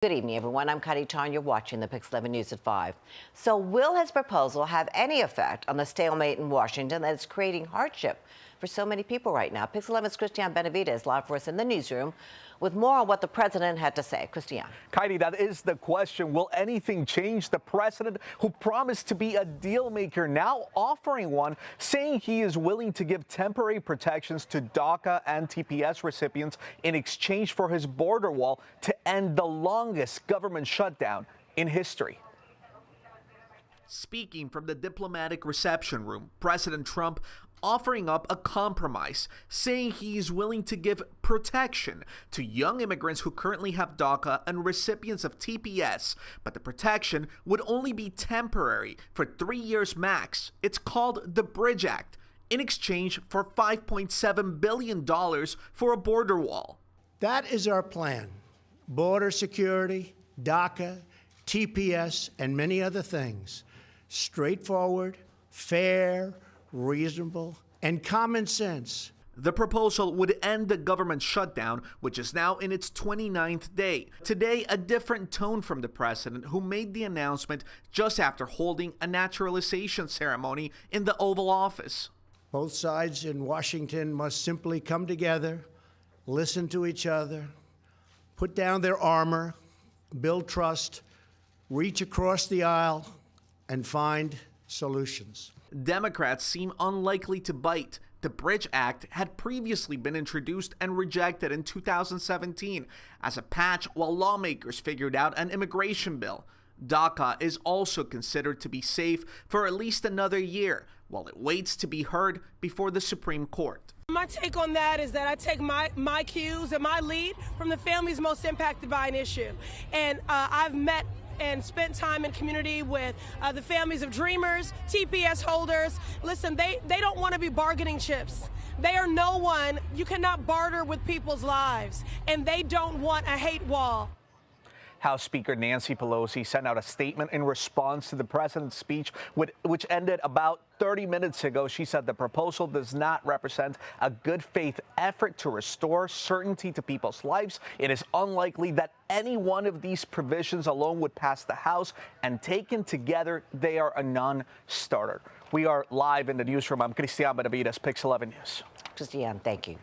Good evening, everyone. I'm Kadi Tan. You're watching the Pix 11 News at 5. So will his proposal have any effect on the stalemate in Washington that is creating hardship for so many people right now? Pix 11's Christiane Benavides live for us in the newsroom with more on what the president had to say. Christiane. Kadi, that is the question. Will anything change? The president, who promised to be a deal maker, now offering one, saying he is willing to give temporary protections to DACA and TPS recipients in exchange for his border wall to end the longest government shutdown in history. Speaking from the diplomatic reception room, President Trump offering up a compromise, saying he is willing to give protection to young immigrants who currently have DACA and recipients of TPS, but the protection would only be temporary for 3 years max. It's called the Bridge Act, in exchange for $5.7 billion for a border wall. That is our plan. Border security, DACA, TPS, and many other things. Straightforward, fair, reasonable, and common sense. The proposal would end the government shutdown, which is now in its 29th day. Today, a different tone from the president, who made the announcement just after holding a naturalization ceremony in the Oval Office. Both sides in Washington must simply come together, listen to each other, put down their armor, build trust, reach across the aisle, and find solutions. Democrats seem unlikely to bite. The Bridge Act had previously been introduced and rejected in 2017 as a patch while lawmakers figured out an immigration bill. DACA is also considered to be safe for at least another year while it waits to be heard before the Supreme Court. My take on that is that I take my cues and my lead from the families most impacted by an issue. And I've met and spent time in community with the families of Dreamers, TPS holders. Listen, they don't want to be bargaining chips. They are no one. You cannot barter with people's lives, and they don't want a hate wall. House Speaker Nancy Pelosi sent out a statement in response to the president's speech, which ended about 30 minutes ago. She said the proposal does not represent a good faith effort to restore certainty to people's lives. It is unlikely that any one of these provisions alone would pass the House, and taken together, they are a non-starter. We are live in the newsroom. I'm Christiane Benavides, Pix 11 News. Christiane, thank you.